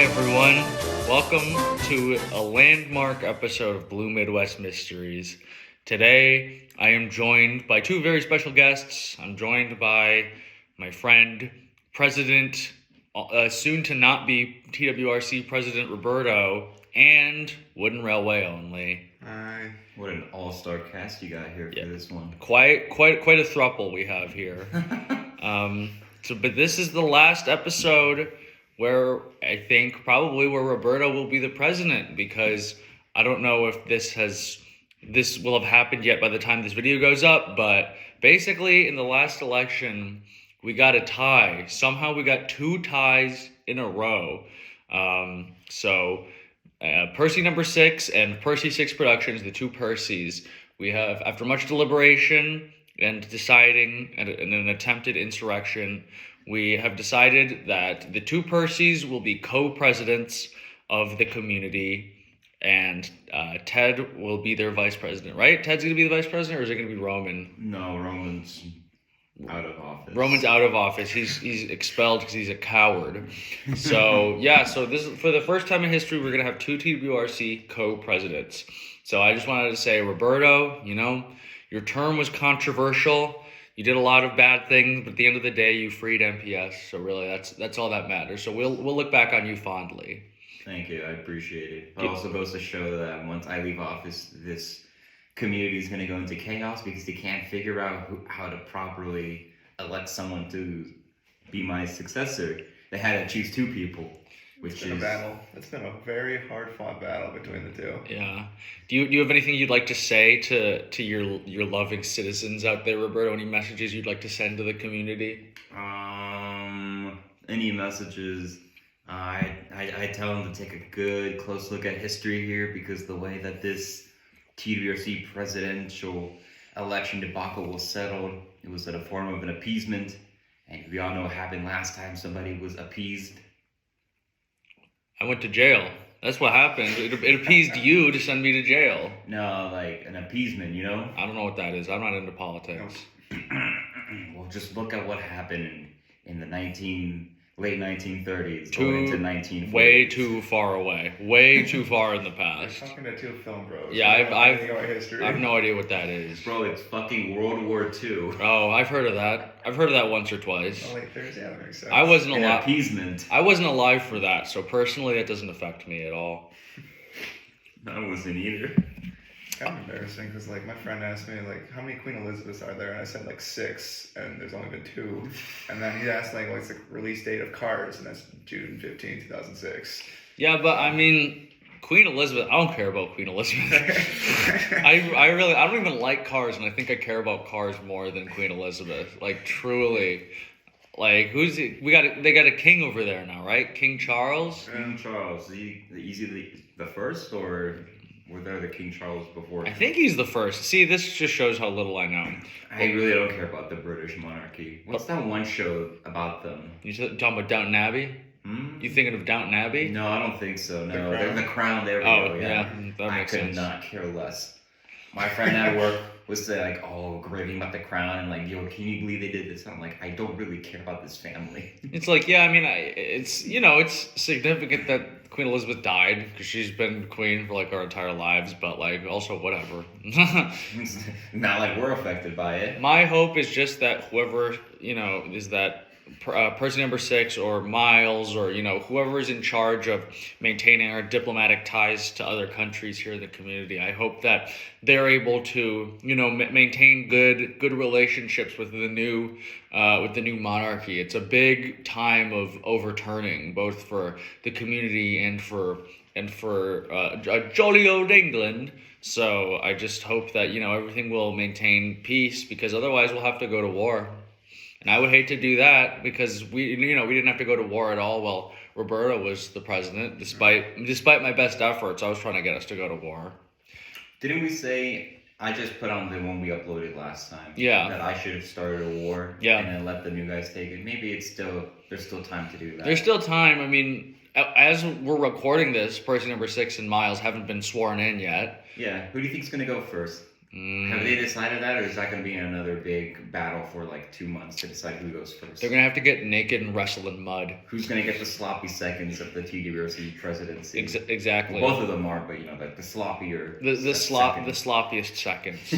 everyone. Welcome to a landmark episode of Blue Midwest Mysteries. Today, I am joined by two very special guests. I'm joined by my friend, President, soon to not be TWRC President Roberto, and WoodenRailwayOnly. Hi. What an all-star cast you got here for this one. Quite a throuple we have here. But this is the last episode where I think probably where Roberto will be the president, because I don't know if this will have happened yet by the time this video goes up, but basically in the last election we got a tie. Somehow we got two ties in a row. Percy number 6 and Percy 6 Productions, the two Percys, we have, after much deliberation and deciding and an attempted insurrection, we have decided that the two Percys will be co-presidents of the community, and Ted will be their vice president, right? Ted's going to be the vice president, or is it going to be Roman? No, Roman's out of office. Roman's out of office. He's expelled because he's a coward. So this is, for the first time in history, we're going to have two TWRC co-presidents. So I just wanted to say, Roberto, your term was controversial. You did a lot of bad things, but at the end of the day, you freed MPS. So really, that's all that matters. So we'll look back on you fondly. Thank you. I appreciate it. It also goes to show that once I leave office, this community is going to go into chaos because they can't figure out how to properly elect someone to be my successor. They had to choose two people. It's been a battle. It's been a very hard-fought battle between the two. Yeah. Do you have anything you'd like to say to your loving citizens out there, Roberto? Any messages you'd like to send to the community? Any messages? I tell them to take a good, close look at history here, because the way that this TWRC presidential election debacle was settled, it was in a form of an appeasement. And we all know what happened last time somebody was appeased. I went to jail. That's what happened. It appeased you to send me to jail. No, like an appeasement, I don't know what that is. I'm not into politics. Well, just look at what happened in the late 1930s, going into 1940s. Way too far away. Way too far in the past. You're talking to two film bros. Yeah, I history. have no idea what that is. Bro, it's fucking World War II. Oh, I've heard of that. I've heard of that once or twice. Oh, wait, yeah, that makes sense. I wasn't alive. Appeasement. I wasn't alive for that, so personally, that doesn't affect me at all. I wasn't either. It's kind of embarrassing because, my friend asked me, how many Queen Elizabeths are there? And I said, 6, and there's only been 2. And then he asked, what's the release date of Cars? And that's June 15, 2006. Yeah, but Queen Elizabeth, I don't care about Queen Elizabeth. I don't even like Cars, and I think I care about Cars more than Queen Elizabeth. Truly. They got a king over there now, right? King Charles? King Charles. Is he the first, or were there the King Charles before? I think he's the first. See, this just shows how little I know. I really don't care about the British monarchy. What's that one show about them? You talking about Downton Abbey? You thinking of Downton Abbey? No, I don't think so. No, the Crown. There we go. Yeah, that makes sense. I could not care less. My friend at work was raving about the Crown and yo, can you believe they did this? I'm like, I don't really care about this family. It's it's significant that Queen Elizabeth died because she's been queen for our entire lives, but also whatever. Not like we're affected by it. My hope is just that whoever is that person number 6 or Miles or whoever is in charge of maintaining our diplomatic ties to other countries here in the community, I hope that they're able to maintain good relationships with the new monarchy. It's a big time of overturning, both for the community and for jolly old England. So I just hope that everything will maintain peace, because otherwise we'll have to go to war. And I would hate to do that, because we didn't have to go to war at all while Roberto was the president. Despite my best efforts, I was trying to get us to go to war. Didn't we say, I just put on the one we uploaded last time, that I should have started a war, and then let the new guys take it? Maybe there's still time to do that. There's still time. As we're recording this, person number 6 and Miles haven't been sworn in yet. Yeah, who do you think's gonna go first? Have they decided that, or is that going to be another big battle for like 2 months to decide who goes first? They're gonna have to get naked and wrestle in mud. Who's going to get the sloppy seconds of the TWRC presidency? Exactly. Well, both of them are, but like the sloppier. The sloppiest seconds.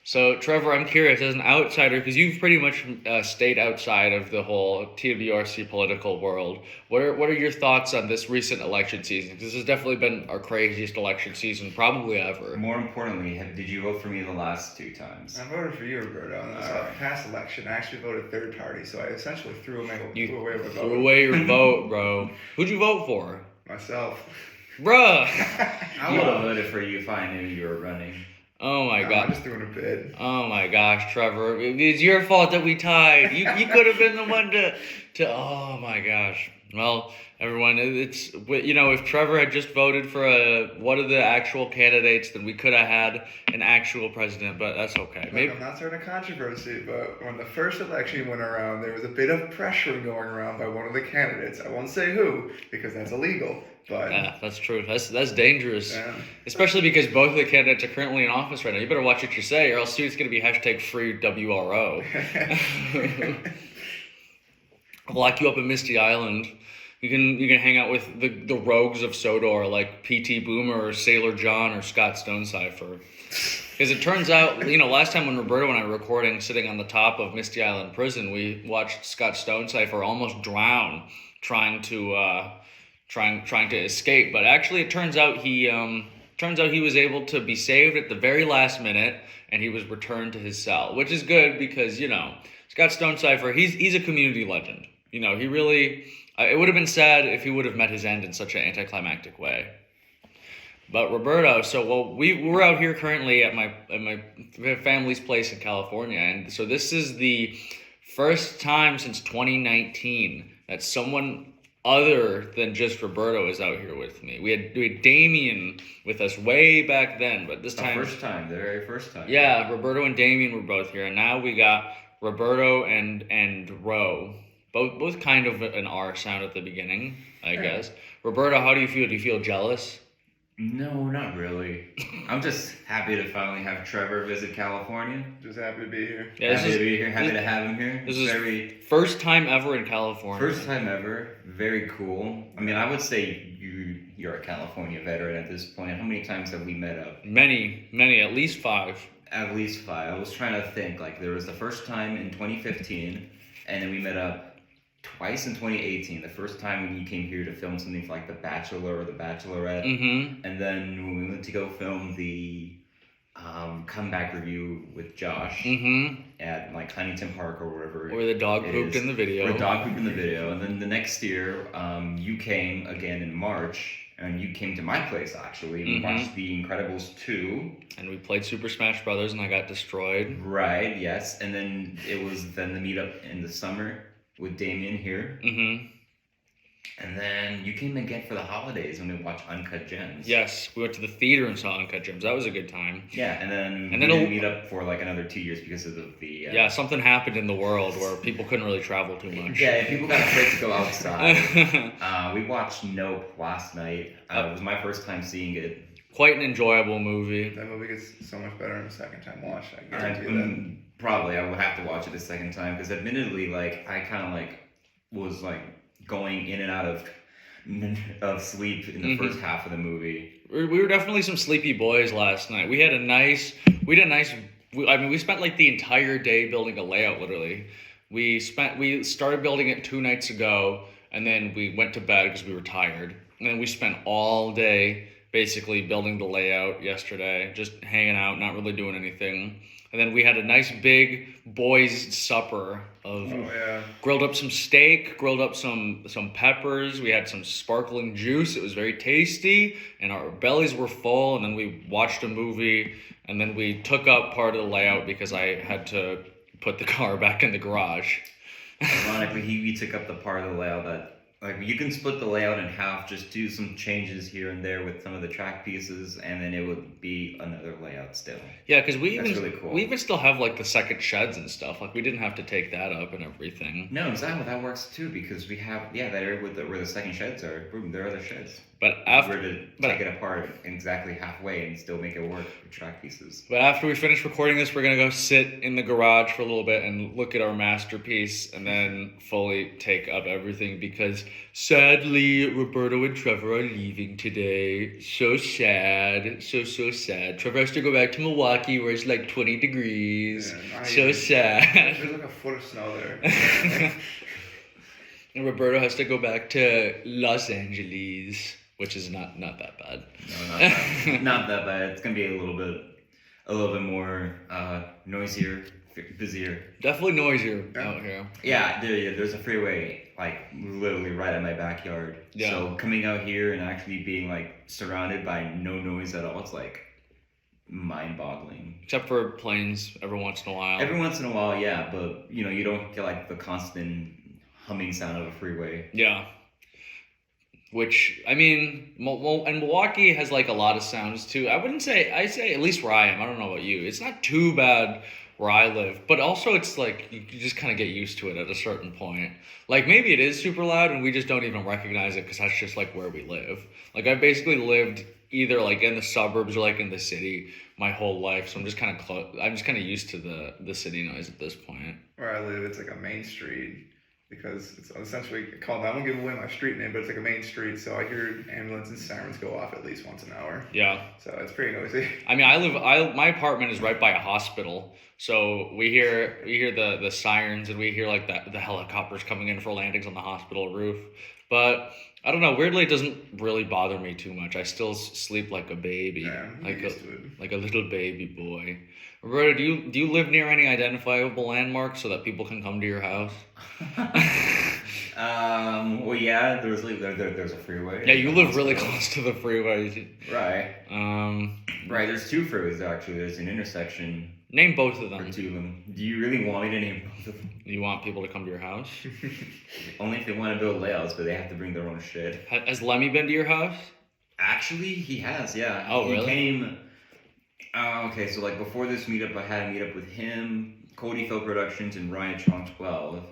So, Trevor, I'm curious, as an outsider, because you've pretty much stayed outside of the whole TWRC political world, what are your thoughts on this recent election season? Because this has definitely been our craziest election season probably ever. More importantly, did you vote for me the last 2 times? I voted for you, Roberto. In this past election, I actually voted third party, so I essentially threw away my vote. Threw away your vote, bro. Who'd you vote for? Myself. Bruh! I would have voted for you if I knew you were running. Oh my god. I'm just doing a bid. Oh my gosh, Trevor. It's your fault that we tied. You could have been the one to oh my gosh. Well, everyone, it's, you know, if Trevor had just voted for one of the actual candidates, then we could have had an actual president, but that's okay. Maybe I'm not starting a controversy, but when the first election went around, there was a bit of pressure going around by one of the candidates. I won't say who, because that's illegal. But yeah, that's true. That's dangerous. Yeah. Especially because both of the candidates are currently in office right now. You better watch what you say, or else it's going to be #free WRO. I'll lock you up in Misty Island. You can hang out with the rogues of Sodor like P.T. Boomer or Sailor John or Scott Stonecipher. Because it turns out, you know, last time when Roberto and I were recording, sitting on the top of Misty Island Prison, we watched Scott Stonecipher almost drown trying to escape. But actually, it turns out he was able to be saved at the very last minute, and he was returned to his cell, which is good because, you know, Scott Stonecipher, he's a community legend. You know, he really. It would have been sad if he would have met his end in such an anticlimactic way. But Roberto, we're out here currently at my family's place in California, and so this is the first time since 2019 that someone other than just Roberto is out here with me. We had Damien with us way back then, but this time the very first time. Yeah, Roberto and Damien were both here, and now we got Roberto and Ro. Both kind of an R sound at the beginning, I guess. Roberto, how do you feel? Do you feel jealous? No, not really. I'm just happy to finally have Trevor visit California. Just happy to be here. Yeah, Happy to have him here. This is first time ever in California. First time ever. Very cool. I mean, I would say you're a California veteran at this point. How many times have we met up? Many, at least 5. At least 5. I was trying to think. Like, there was the first time in 2015, and then we met up twice in 2018. The first time when you came here to film something for like The Bachelor or The Bachelorette, and then when we went to go film the comeback review with Josh at like Huntington Park or wherever. Where the dog pooped in the video. Where the dog pooped in the video, and then the next year, you came again in March. And you came to my place, actually. We watched The Incredibles 2. And we played Super Smash Brothers, and I got destroyed. Right, yes. And then it was the meetup in the summer with Damien here. And then you came again for the holidays when we watched Uncut Gems. Yes, we went to the theater and saw Uncut Gems. That was a good time. Yeah, and then we didn't meet up for like another 2 years because of the... yeah, something happened in the world where people couldn't really travel too much. Yeah, people got afraid to go outside. We watched Nope last night. It was my first time seeing it. Quite an enjoyable movie. That movie gets so much better in the second time watch. I guarantee that. Probably, I will have to watch it a second time because admittedly, like, I kind of like was like going in and out of sleep in the first half of the movie. We were definitely some sleepy boys last night. We spent like the entire day building a layout, literally. We started building it 2 nights ago, and then we went to bed because we were tired. And then we spent all day basically building the layout yesterday, just hanging out, not really doing anything. And then we had a nice big boys' supper of grilled up some steak, grilled up some peppers. We had some sparkling juice. It was very tasty, and our bellies were full. And then we watched a movie, and then we took up part of the layout because I had to put the car back in the garage. Ironically, we took up the part of the layout that, like, you can split the layout in half, just do some changes here and there with some of the track pieces, and then it would be another layout still. Yeah, because really cool. We even still have like the second sheds and stuff. Like, we didn't have to take that up and everything. No, exactly. That works too because we have that area where the second sheds are. Boom, there are other sheds. But We're after to take it apart exactly halfway and still make it work for track pieces. But after we finish recording this, we're going to go sit in the garage for a little bit and look at our masterpiece and then fully take up everything because sadly, Roberto and Trevor are leaving today. So sad. So sad. Trevor has to go back to Milwaukee where it's like 20 degrees. Yeah, So sad. There's like a foot of snow there. And Roberto has to go back to Los Angeles, which is not that bad. No, not that, not that bad. It's gonna be a little bit more noisier, busier. Definitely noisier out here. Yeah, there's a freeway like literally right at my backyard. Yeah. So coming out here and actually being like surrounded by no noise at all, it's like mind-boggling. Except for planes every once in a while. Every once in a while, yeah, but you don't get like the constant humming sound of a freeway. Yeah. Which, I mean, and Milwaukee has like a lot of sounds too. I'd say at least where I am, I don't know about you, it's not too bad where I live, but also it's like you just kind of get used to it at a certain point. Like maybe it is super loud and we just don't even recognize it because that's just like where we live. Like I've basically lived either like in the suburbs or like in the city my whole life, so I'm just kind of used to the city noise at this point. Where I live, it's like a main street. Because it's essentially called, I won't give away my street name, but it's like a main street, so I hear ambulance and sirens go off at least once an hour. Yeah. So it's pretty noisy. I mean, my apartment is right by a hospital, so we hear the sirens and we hear like the helicopters coming in for landings on the hospital roof. But I don't know, weirdly it doesn't really bother me too much. I still sleep like a baby, Yeah, I'm used to it. like a little baby boy. Roberto, do you live near any identifiable landmarks so that people can come to your house? Well, yeah, there's a freeway. Yeah, you live really close to the freeway. Right. Right. There's two freeways actually. There's an intersection. Name both of Or them. two of them. Do you really want me to name both of them? You want people to come to your house? Only if they want to build layouts, but they have to bring their own shit. Has Lemmy been to your house? Actually, he has, yeah. Oh, really? He came. Okay, so like before this meetup, I had a meetup with him, Cody Phil Productions, and Ryan Chong 12,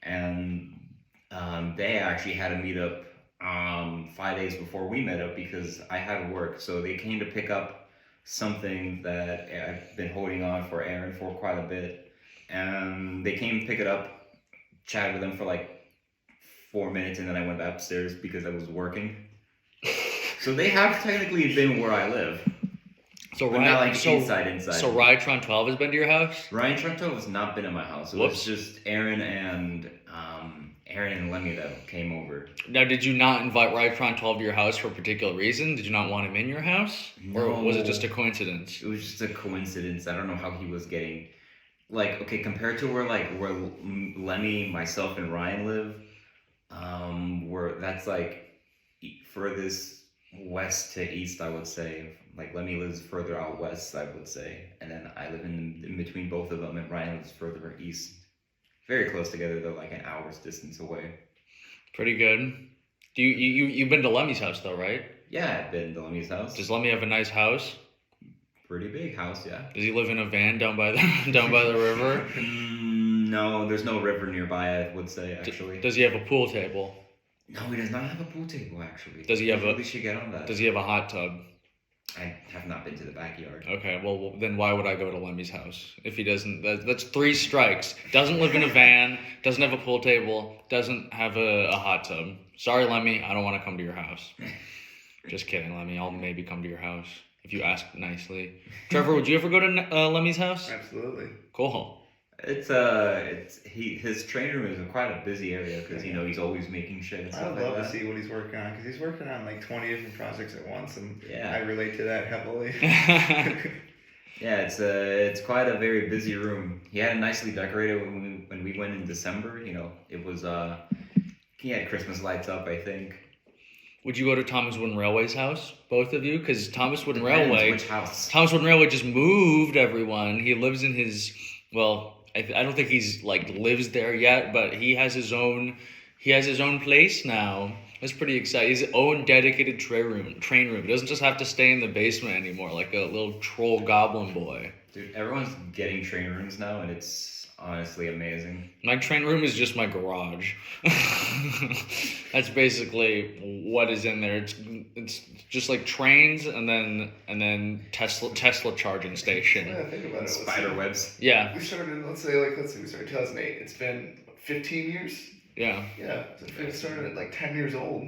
and they actually had a meetup 5 days before we met up because I had work. So they came to pick up something that I've been holding on for Aaron for quite a bit, and they came to pick it up, chatted with them for like 4 minutes, and then I went upstairs because I was working. So they have technically been where I live. So But not like inside. So Rytron 12 has been to your house? Ryan Trento has not been at my house. It was just Aaron and Lemmy that came over. Now, did you not invite Rytron 12 to your house for a particular reason? Did you not want him in your house? No. Or was it just a coincidence? It was just a coincidence. I don't know how he was getting, like, okay, compared to where Lemmy, myself, and Ryan live, that's like furthest west to east, I would say. Like Lemmy lives further out west, I would say, and then I live in between both of them, and Ryan lives further east. Very close together though, like an hour's distance away. Pretty good. Do you've been to Lemmy's house though, right? Yeah, I've been to Lemmy's house. Does Lemmy have a nice house? Pretty big house, yeah. Does he live in a van down by the river? No, there's no river nearby, I would say, actually. Does he have a pool table? No, he does not have a pool table, actually. Does he have We should get on that. Does he have a hot tub? I have not been to the backyard. Okay, well then why would I go to Lemmy's house if he doesn't? That's 3 strikes. Doesn't live in a van. Doesn't have a pool table. Doesn't have a hot tub. Sorry, Lemmy, I don't want to come to your house. Just kidding, Lemmy. I'll maybe come to your house if you ask nicely. Trevor, would you ever go to Lemmy's house? Absolutely. Cool. His training room is quite a busy area because he's always making shit and I stuff would like love that. to see what he's working on because he's working on like 20 different projects at once, and Yeah. I relate to that heavily. Yeah, it's quite a very busy room. He had it nicely decorated when we went in December. It was he had Christmas lights up, I think. Would you go to Thomas Wooden Railway's house, both of you? Because Thomas Wooden Depends Railway, which house. Thomas Wooden Railway just moved everyone. He lives in his, well, I don't think he's like lives there yet, but he has his own place now. That's pretty exciting. His own dedicated train room. He doesn't just have to stay in the basement anymore like a little troll goblin boy. Dude, everyone's getting train rooms now, and it's honestly amazing. My train room is just my garage. That's basically what is in there. It's just like trains and then Tesla charging station. Yeah, think about it. Spider webs. Yeah. We started. Let's say we started 2008. It's been 15 years. Yeah. Yeah. So it started at like 10 years old.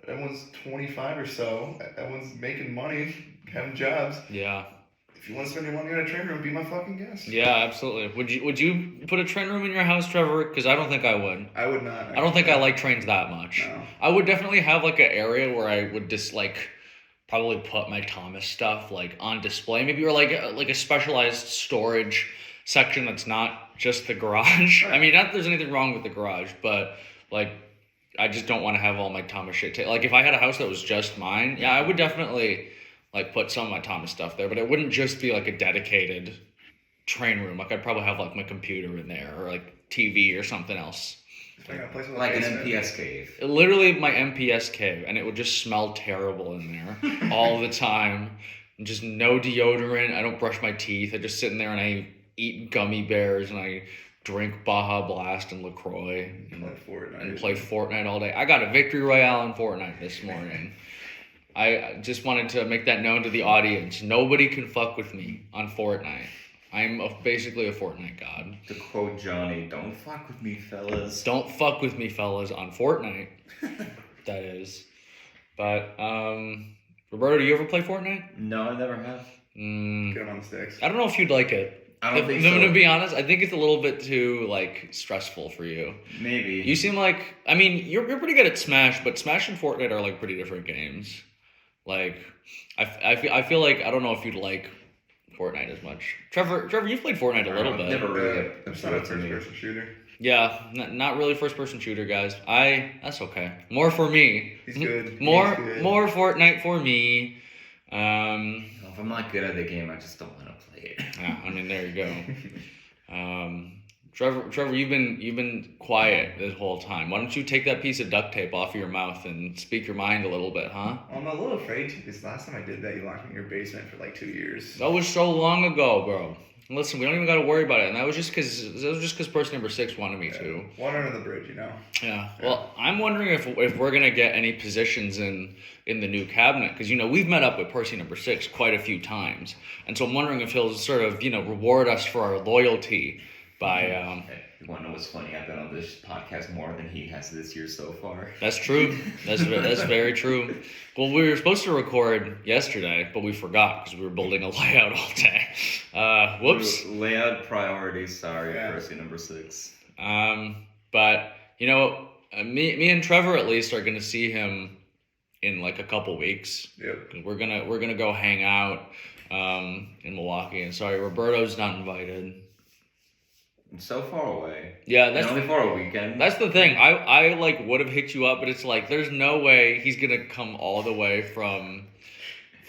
Everyone's 25 or so. Everyone's making money, having jobs. Yeah. If you want to spend your money on a train room, be my fucking guest. Yeah, absolutely. Would you put a train room in your house, Trevor? Because I don't think I would. I would not. I don't think I like trains that much. No. I would definitely have like an area where I would just like probably put my Thomas stuff like on display, maybe, or like a specialized storage section that's not just the garage. I mean, not that there's anything wrong with the garage, but like I just don't want to have all my Thomas shit. Like if I had a house that was just mine, yeah, I would definitely like put some of my Thomas stuff there, but it wouldn't just be like a dedicated train room. Like I'd probably have like my computer in there or like TV or something else. Like an MPS cave. Literally my MPS cave, and it would just smell terrible in there all the time. And just no deodorant. I don't brush my teeth. I just sit in there and I eat gummy bears and I drink Baja Blast and LaCroix and play Fortnite all day. I got a victory royale in Fortnite this morning. I just wanted to make that known to the audience. Nobody can fuck with me on Fortnite. I'm basically a Fortnite god. To quote Johnny, don't fuck with me, fellas. Don't fuck with me, fellas, on Fortnite. That is. But, Roberto, do you ever play Fortnite? No, I never have. Get him on the sticks. I don't know if you'd like it. I don't think so. To be honest, I think it's a little bit too, like, stressful for you. Maybe. You seem like, I mean, you're pretty good at Smash, but Smash and Fortnite are, like, pretty different games. Like, I feel like, I don't know if you'd like Fortnite as much. Trevor, you've played Fortnite a little bit. Never really. It's not a first-person shooter. Yeah, not really first-person shooter, guys. That's okay. More for me. He's good. More He's good. more Fortnite for me. If I'm not good at the game, I just don't want to play it. Yeah, I mean, there you go. Trevor, you've been quiet this whole time. Why don't you take that piece of duct tape off of your mouth and speak your mind a little bit, huh? I'm a little afraid to, because last time I did that, you locked me in your basement for like 2 years. That was so long ago, bro. Listen, we don't even got to worry about it, and that was just because person number 6 wanted me to. Water under the bridge, you know. Yeah. Well, I'm wondering if we're gonna get any positions in the new cabinet, because we've met up with person number 6 quite a few times, and so I'm wondering if he'll sort of reward us for our loyalty by. You want to know what's funny? I've been on this podcast more than he has this year so far. That's true. That's very true. Well, we were supposed to record yesterday, but we forgot because we were building a layout all day. Whoops. Layout priorities. Sorry, person number 6. But me and Trevor at least are gonna see him in like a couple weeks. Yep. We're gonna go hang out in Milwaukee. And sorry, Roberto's not invited. I'm so far away. Yeah, and only for a weekend. That's the thing. I like would have hit you up, but it's like there's no way he's gonna come all the way from.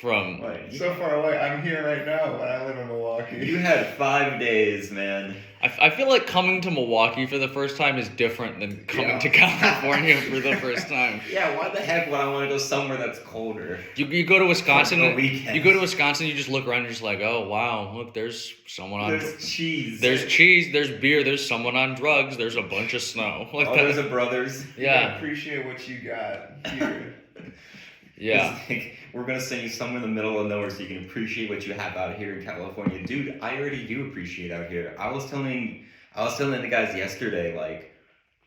What? So far away. I'm here right now, but I live in Milwaukee. You had 5 days, man. I feel like coming to Milwaukee for the first time is different than coming to California for the first time. Yeah, why the heck would I want to go somewhere that's colder? You go to Wisconsin. You go to Wisconsin. You just look around. You're just like, oh wow, look, there's someone on. There's cheese. There's cheese. There's beer. There's someone on drugs. There's a bunch of snow. Like there's a brothers. Yeah. Appreciate what you got here. Yeah. Like, we're gonna send you somewhere in the middle of nowhere so you can appreciate what you have out here in California, dude. I already do appreciate out here. I was telling the guys yesterday, like,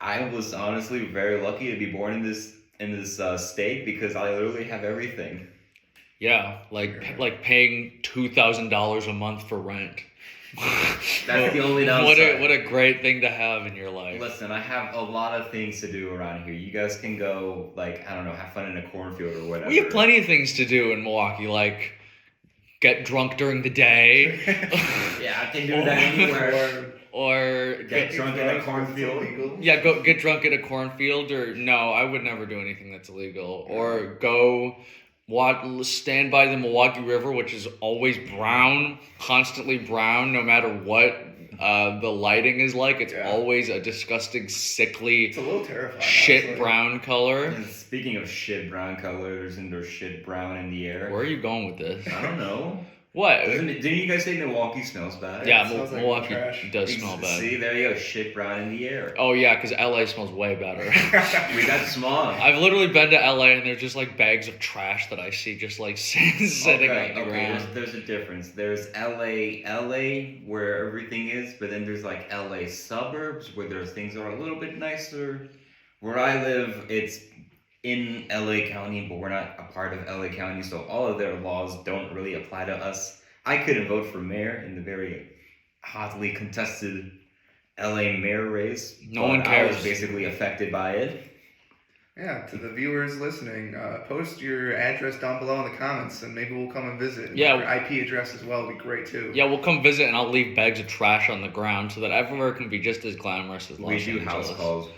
I was honestly very lucky to be born in this state because I literally have everything. Yeah, like paying $2,000 a month for rent. That's the only downside. What a great thing to have in your life. Listen, I have a lot of things to do around here. You guys can go, like, I don't know, have fun in a cornfield or whatever. We have plenty of things to do in Milwaukee, like get drunk during the day. Yeah, I can do that anywhere. Or get drunk in a cornfield. Yeah, go get drunk in a cornfield. Or no, I would never do anything that's illegal. Or go stand by the Milwaukee River, which is always brown, constantly brown, no matter what the lighting is like. It's always a disgusting, sickly, it's a little terrifying, shit honestly. Brown color. And speaking of shit brown colors, and there's shit brown in the air. Where are you going with this? I don't know. What? Didn't you guys say Milwaukee smells bad? Yeah, it smells like Milwaukee trash. does smell bad. See, there you go, shit brown in the air. Oh yeah, because LA smells way better. We got smog. I've literally been to LA and there's just like bags of trash that I see just like sitting on the ground. There's a difference. There's LA where everything is, but then there's like LA suburbs where there's things that are a little bit nicer. Where I live, it's in LA County, but we're not a part of LA County, so all of their laws don't really apply to us. I couldn't vote for mayor in the very hotly contested LA mayor race. No one I was cares. basically affected by it. Yeah, to the viewers listening, post your address down below in the comments, and maybe we'll come and visit. Yeah. Your IP address as well would be great too. Yeah, we'll come visit and I'll leave bags of trash on the ground so that everywhere can be just as glamorous as Los We do Angeles. house calls.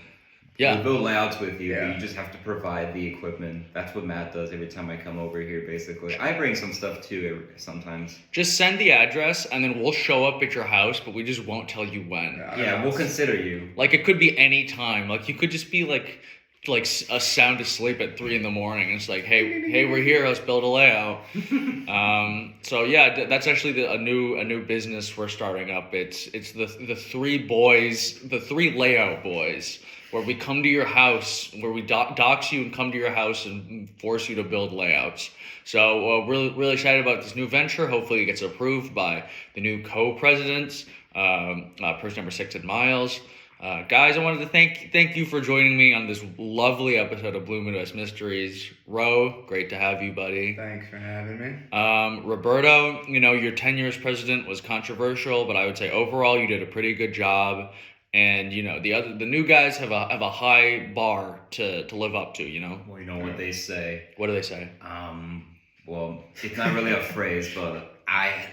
Yeah. We'll build layouts with you, Yeah. but you just have to provide the equipment. That's what Matt does every time I come over here, basically. I bring some stuff too sometimes. Just send the address and then we'll show up at your house, but we just won't tell you when. Yeah, we'll consider you. Like it could be any time. Like you could just be like a sound asleep at 3 a.m. It's like, hey, we're here. Let's build a layout. So yeah, that's actually a new business we're starting up. It's the three boys, the three layout boys, where we come to your house, where we dox you and come to your house and force you to build layouts. So really excited about this new venture. Hopefully it gets approved by the new co-presidents, person number 6 and Miles. Guys, I wanted to thank you for joining me on this lovely episode of Blue Midwest Mysteries. Ro, great to have you, buddy. Thanks for having me. Roberto, your tenure as president was controversial, but I would say overall you did a pretty good job. And the new guys have a high bar to live up to. Well, you know what they say. What do they say? Well, it's not really a phrase, but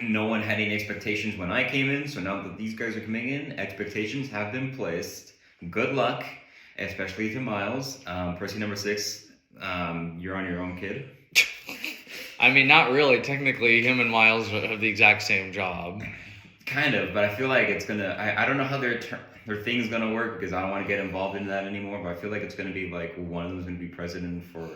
no one had any expectations when I came in, so now that these guys are coming in, expectations have been placed. Good luck, especially to Miles. Person number 6, you're on your own, kid. I mean, not really. Technically, him and Miles have the exact same job. Kind of, but I feel like it's gonna. I don't know how their thing's gonna work because I don't want to get involved in that anymore. But I feel like it's gonna be like one of them's gonna be president for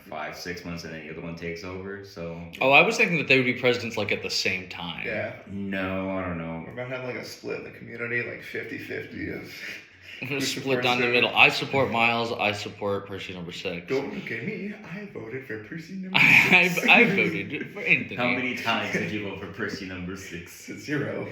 5-6 months, and then the other one takes over. So. Oh, I was thinking that they would be presidents like at the same time. Yeah. No, I don't know. We're about to have like a split in the community, like 50-50 of. Split down the middle. I support Miles. I support person number 6. Don't look at me. I voted for person number 6. I voted for Anthony. How many times did you vote for Percy number 6? 0.